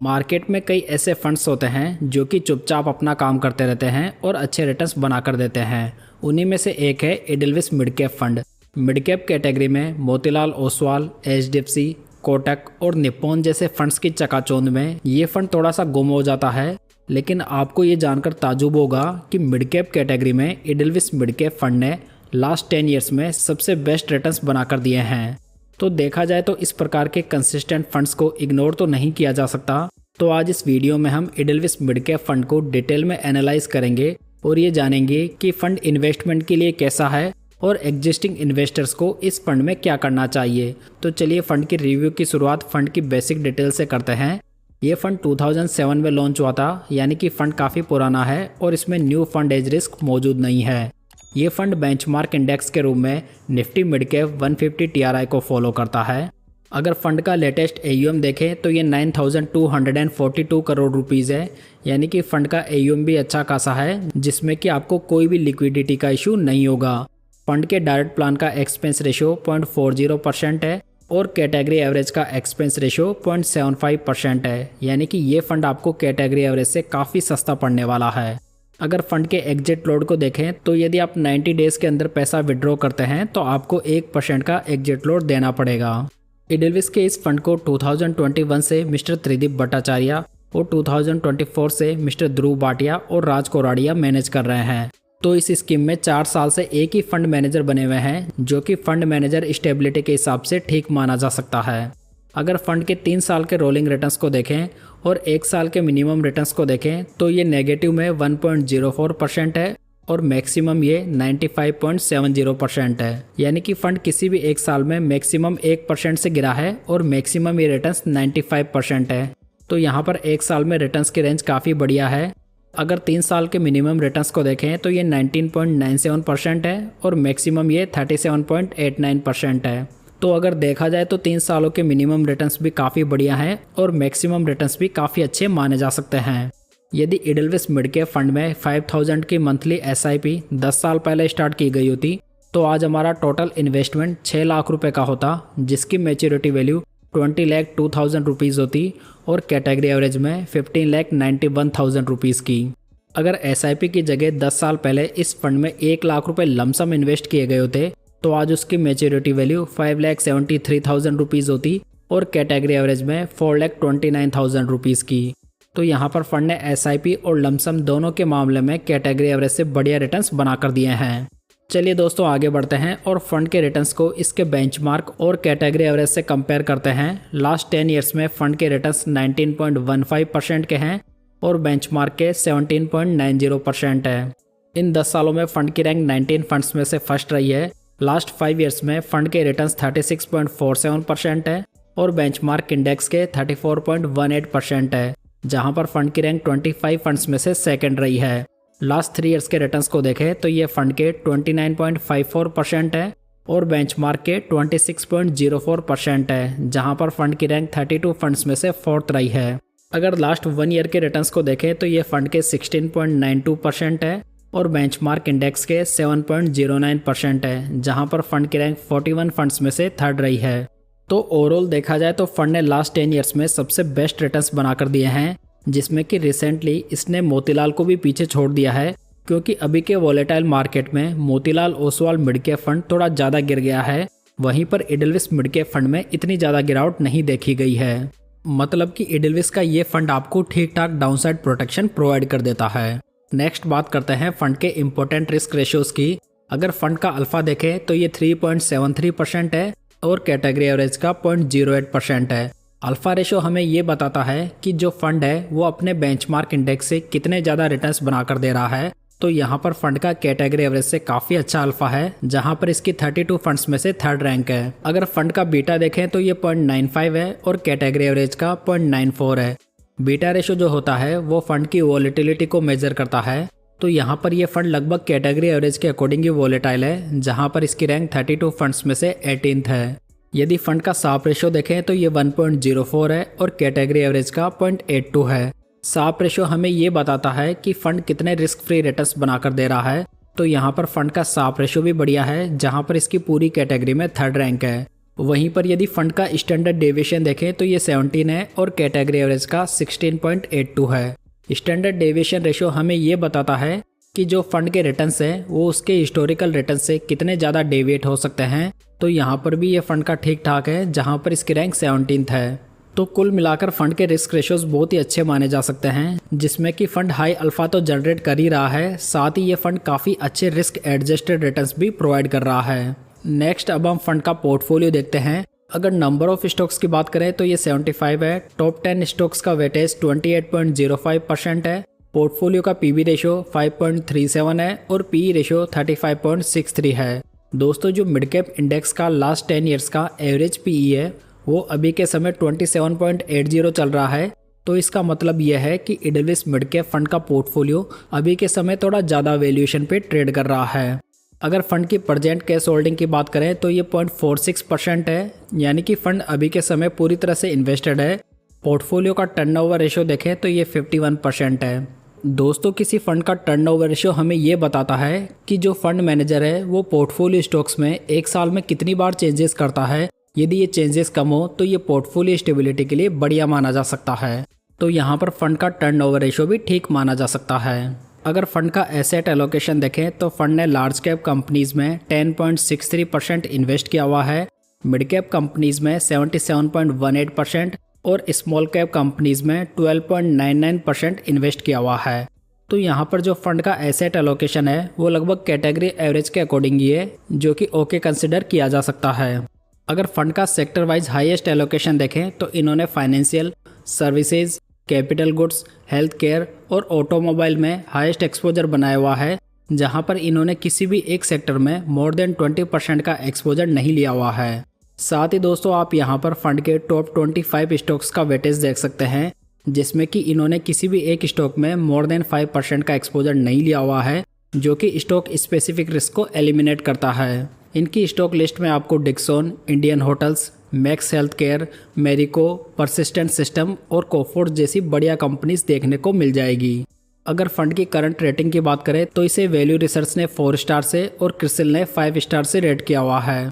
Market में कई ऐसे फंड्स होते हैं जो कि चुपचाप अपना काम करते रहते हैं और अच्छे रिटर्न्स बना कर देते हैं। उन्हीं में से एक है Edelweiss mid cap fund. Mid cap category में मोतीलाल ओसवाल, एचडीएफसी, कोटक और निप्पॉन जैसे फंड्स की चकाचौंध में ये फंड थोड़ा सा गुम हो जाता है। लेकिन आपको ये जानकर ताजुब होगा कि मिड कैप कैटेगरी में एडलविस मिड कैप फंड ने लास्ट 10 ईयर्स में सबसे बेस्ट रिटर्न्स बनाकर दिए हैं। तो देखा जाए तो इस प्रकार के कंसिस्टेंट फंड्स को इग्नोर तो नहीं किया जा सकता। तो आज इस वीडियो में हम एडलविस मिड कैप फंड को डिटेल में एनालाइज करेंगे और ये जानेंगे कि फंड इन्वेस्टमेंट के लिए कैसा है और एग्जिस्टिंग इन्वेस्टर्स को इस फंड में क्या करना चाहिए। तो चलिए फंड की रिव्यू की शुरुआत फंड की बेसिक डिटेल से करते हैं। ये फंड 2007 में लॉन्च हुआ था, यानी कि फंड काफ़ी पुराना है और इसमें न्यू फंड एज रिस्क मौजूद नहीं है। ये फंड बेंचमार्क इंडेक्स के रूप में निफ्टी मिड कैप 150 टीआरआई को फॉलो करता है। अगर फंड का लेटेस्ट एयूएम देखें तो ये 9,242 करोड़ रुपीज़ है, यानी कि फंड का एयूएम भी अच्छा खासा है जिसमें कि आपको कोई भी लिक्विडिटी का इशू नहीं होगा। फंड के डायरेक्ट प्लान का एक्सपेंस रेशियो 0.40% है और कैटेगरी एवरेज का एक्सपेंस रेशियो 0.75% है, यानी कि ये फंड आपको कैटेगरी एवरेज से काफ़ी सस्ता पड़ने वाला है। अगर फंड के एग्जिट लोड को देखें तो यदि आप 90 डेज़ के अंदर पैसा विड्रॉ करते हैं तो आपको 1% का एग्जिट लोड देना पड़ेगा। एडलविस के इस फंड को 2021 से मिस्टर त्रिदीप भट्टाचार्य और 2024 से मिस्टर ध्रुव भाटिया और राज कोराडिया मैनेज कर रहे हैं। तो इस स्कीम में 4 साल से एक ही फंड मैनेजर बने हुए हैं, जो कि फंड मैनेजर स्टेबिलिटी के हिसाब से ठीक माना जा सकता है। अगर फंड के 3 साल के रोलिंग रिटर्न्स को देखें और 1 साल के मिनिमम रिटर्न्स को देखें तो ये नेगेटिव में 1.04% है और मैक्सिमम ये 95.70% है, यानी कि फंड किसी भी एक साल में मैक्सिमम 1% से गिरा है और मैक्सिमम ये रिटर्न्स 95% है। तो यहाँ पर 1 साल में रिटर्न्स की रेंज काफ़ी बढ़िया है। अगर 3 साल के मिनिमम रिटर्न्स को देखें तो ये 19.97% है और मैक्सिमम ये 37.89% है। तो अगर देखा जाए तो 3 सालों के मिनिमम रिटर्न्स भी काफ़ी बढ़िया हैं और मैक्सिमम रिटर्न्स भी काफ़ी अच्छे माने जा सकते हैं। यदि एडलविस मिड कैप फंड में 5000 की मंथली एसआईपी 10 साल पहले स्टार्ट की गई होती तो आज हमारा टोटल इन्वेस्टमेंट 6 लाख रुपए का होता, जिसकी मैच्योरिटी वैल्यू 20,02,000 रुपीज़ होती और कैटेगरी एवरेज में 15,91,000 रुपीज़ की। अगर एसआईपी की जगह 10 साल पहले इस फंड में 1 लाख रुपए लमसम इन्वेस्ट किए गए होते तो आज उसकी मैच्योरिटी वैल्यू 5,73,000 रुपीज़ होती और कैटेगरी एवरेज में 4,29,000 रुपीज़ की। तो यहाँ पर फंड ने एसआईपी और लमसम दोनों के मामले में कैटेगरी एवरेज से बढ़िया रिटर्न्स बनाकर दिए हैं। चलिए दोस्तों आगे बढ़ते हैं और फंड के रिटर्न्स को इसके बेंचमार्क और कैटेगरी एवरेज से कंपेयर करते हैं। लास्ट 10 ईयर्स में फंड के रिटर्न्स 19.15% के हैं और बेंचमार्क के 17.90% है। इन 10 सालों में फंड की रैंक 19 फंड्स में से फर्स्ट रही है। लास्ट 5 ईयर्स में फंड के रिटर्न्स 36.47% है और बेंचमार्क इंडेक्स के 34.18% है, जहां पर फंड की रैंक 25 फंड्स में से सेकंड रही है। लास्ट 3 ईयर्स के रिटर्न्स को देखें तो ये फंड के 29.54% है और बेंचमार्क के 26.04% है, जहां पर फंड की रैंक 32 फंड्स में से फोर्थ रही है। अगर लास्ट 1 ईयर के रिटर्न्स को देखें तो ये फंड के 16.92% है और बेंचमार्क इंडेक्स के 7.09% है, जहां पर फंड की रैंक 41 फंड्स में से थर्ड रही है। तो ओवरऑल देखा जाए तो फंड ने लास्ट 10 ईयर्स में सबसे बेस्ट रिटर्न्स बनाकर दिए हैं, जिसमें कि रिसेंटली इसने मोतीलाल को भी पीछे छोड़ दिया है, क्योंकि अभी के वॉलेटाइल मार्केट में Motilal Oswal mid cap fund थोड़ा ज़्यादा गिर गया है। वहीं पर एडलविस मिड कैप फंड में इतनी ज़्यादा गिरावट नहीं देखी गई है। मतलब कि एडलविस का ये फंड आपको ठीक ठाक डाउनसाइड प्रोटेक्शन प्रोवाइड कर देता है। नेक्स्ट बात करते हैं फंड के इंपॉर्टेंट रिस्क रेशियोज की। अगर फंड का अल्फा देखें तो ये 3.73% है और कैटेगरी एवरेज का 0.08% है। अल्फा रेशो हमें ये बताता है कि जो फंड है वो अपने बेंचमार्क इंडेक्स से कितने ज़्यादा रिटर्न्स बनाकर दे रहा है। तो यहाँ पर फंड का कैटेगरी एवरेज से काफ़ी अच्छा अल्फा है, जहाँ पर इसकी 32 फंड्स में से थर्ड रैंक है। अगर फंड का बीटा देखें तो ये 0.95 है और कैटेगरी एवरेज का 0.94 है। बीटा रेशो जो होता है वो फंड की वॉलेटिलिटी को मेजर करता है। तो यहाँ पर ये फंड लगभग कैटेगरी एवरेज के अकॉर्डिंग ही वॉलेटाइल है, जहाँ पर इसकी रैंक 32 फंड्स में से 18th है। यदि फंड का साप रेशो देखें तो ये 1.04 है और कैटेगरी एवरेज का 0.82 है। साप रेशो हमें ये बताता है कि फंड कितने रिस्क फ्री रिटर्न्स बनाकर दे रहा है। तो यहाँ पर फंड का साप रेशो भी बढ़िया है, जहाँ पर इसकी पूरी कैटेगरी में थर्ड रैंक है। वहीं पर यदि फंड का स्टैंडर्ड डेविएशन देखें तो ये 17 है और कैटेगरी एवरेज का 16.82 है। स्टैंडर्ड डेविएशन रेशियो हमें ये बताता है कि जो फंड के रिटर्न्स हैं वो उसके हिस्टोरिकल रिटर्न से कितने ज़्यादा डेविएट हो सकते हैं। तो यहाँ पर भी ये फंड का ठीक ठाक है, जहाँ पर इसकी रैंक 17th है। तो कुल मिलाकर फंड के रिस्क रेशियोज बहुत ही अच्छे माने जा सकते हैं, जिसमें कि फंड हाई अल्फा तो जनरेट कर ही रहा है, साथ ही ये फंड काफ़ी अच्छे रिस्क एडजस्टेड रिटर्न्स भी प्रोवाइड कर रहा है। नेक्स्ट अब हम फंड का पोर्टफोलियो देखते हैं। अगर नंबर ऑफ स्टॉक्स की बात करें तो ये 75 है। टॉप 10 स्टॉक्स का वेटेज 28.05% है। पोर्टफोलियो का पीबी रेशियो 5.37 है और पीई रेशियो 35.63 है। दोस्तों जो मिड कैप इंडेक्स का लास्ट 10 ईयर्स का एवरेज पीई है वो अभी के समय 27.80 चल रहा है। तो इसका मतलब यह है कि एडेलविस मिड कैप फंड का पोर्टफोलियो अभी के समय थोड़ा ज़्यादा वैल्यूएशन पे ट्रेड कर रहा है। अगर फंड की प्रेजेंट कैश होल्डिंग की बात करें तो ये 0.46% है, यानी कि फंड अभी के समय पूरी तरह से इन्वेस्टेड है। पोर्टफोलियो का टर्नओवर रेशियो देखें तो ये 51% है। दोस्तों किसी फंड का टर्नओवर रेशियो हमें ये बताता है कि जो फंड मैनेजर है वो पोर्टफोलियो स्टॉक्स में एक साल में कितनी बार चेंजेस करता है। यदि ये चेंजेस कम हो तो ये पोर्टफोलियो स्टेबिलिटी के लिए बढ़िया माना जा सकता है। तो यहाँ पर फंड का टर्नओवर रेशियो भी ठीक माना जा सकता है। अगर फंड का एसेट एलोकेशन देखें तो फंड ने लार्ज कैप कंपनीज में 10.63% इन्वेस्ट किया हुआ है, मिड कैप कंपनीज में 77.18% और स्मॉल कैप कंपनीज में 12.99% इन्वेस्ट किया हुआ है। तो यहाँ पर जो फंड का एसेट एलोकेशन है वो लगभग कैटेगरी एवरेज के अकॉर्डिंग ही है, जो कि ओके कंसिडर किया जा सकता है। अगर फंड का सेक्टर वाइज हाईएस्ट एलोकेशन देखें तो इन्होंने financial services, capital goods, health care और ऑटोमोबाइल में हाईएस्ट एक्सपोजर बनाया हुआ है, जहां पर इन्होंने किसी भी एक सेक्टर में मोर देन 20% का एक्सपोजर नहीं लिया हुआ है। साथ ही दोस्तों आप यहां पर फंड के टॉप 25 स्टॉक्स का वेटेज देख सकते हैं, जिसमें कि इन्होंने किसी भी एक स्टॉक में मोर देन 5% का एक्सपोजर नहीं लिया हुआ है, जो कि स्टॉक स्पेसिफिक रिस्क को एलिमिनेट करता है। इनकी स्टॉक लिस्ट में आपको Dixon, Indian Hotels, Max Health Care, Marico, Persistent System और कोफोर्ड जैसी बढ़िया कंपनीज देखने को मिल जाएगी। अगर फंड की करंट रेटिंग की बात करें तो इसे वैल्यू रिसर्च ने 4 स्टार से और क्रिसिल ने 5 स्टार से रेट किया हुआ है।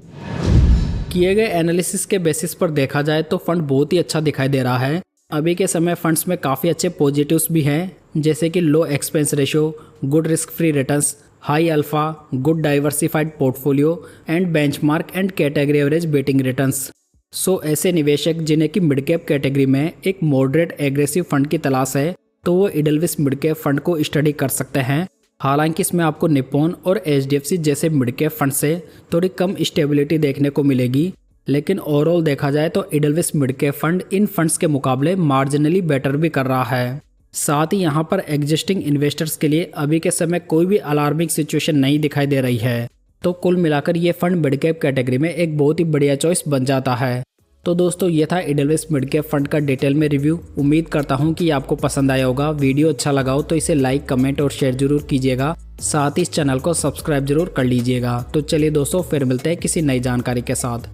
किए गए एनालिसिस के बेसिस पर देखा जाए तो फंड बहुत ही अच्छा दिखाई दे रहा है। अभी के समय फंड्स में काफ़ी अच्छे पॉजिटिव्स भी हैं, जैसे कि low expense ratio, good risk free returns, high alpha, good diversified portfolio and benchmark and category average beating returns. So ऐसे निवेशक जिन्हें कि मिड कैप कैटेगरी में एक मॉडरेट एग्रेसिव फंड की तलाश है तो वो एडेलविस मिड कैप फंड को स्टडी कर सकते हैं। हालांकि इसमें आपको निप्पॉन और एचडीएफसी जैसे मिड कैप फंड से थोड़ी कम स्टेबिलिटी देखने को मिलेगी, लेकिन ओवरऑल देखा जाए तो एडेलविस मिड कैप फंड इन फंड्स के मुकाबले मार्जिनली बेटर भी कर रहा है। साथ ही यहाँ पर एग्जिस्टिंग इन्वेस्टर्स के लिए अभी के समय कोई भी अलार्मिंग सिचुएशन नहीं दिखाई दे रही है। तो कुल मिलाकर ये फंड मिड कैप कैटेगरी में एक बहुत ही बढ़िया चॉइस बन जाता है। तो दोस्तों ये था एडेलविस मिड कैप फंड का डिटेल में रिव्यू। उम्मीद करता हूँ कि आपको पसंद आया होगा। वीडियो अच्छा लगा हो तो इसे लाइक, कमेंट और शेयर जरूर कीजिएगा। साथ ही इस चैनल को सब्सक्राइब जरूर कर लीजिएगा। तो चलिए दोस्तों फिर मिलते हैं किसी नई जानकारी के साथ।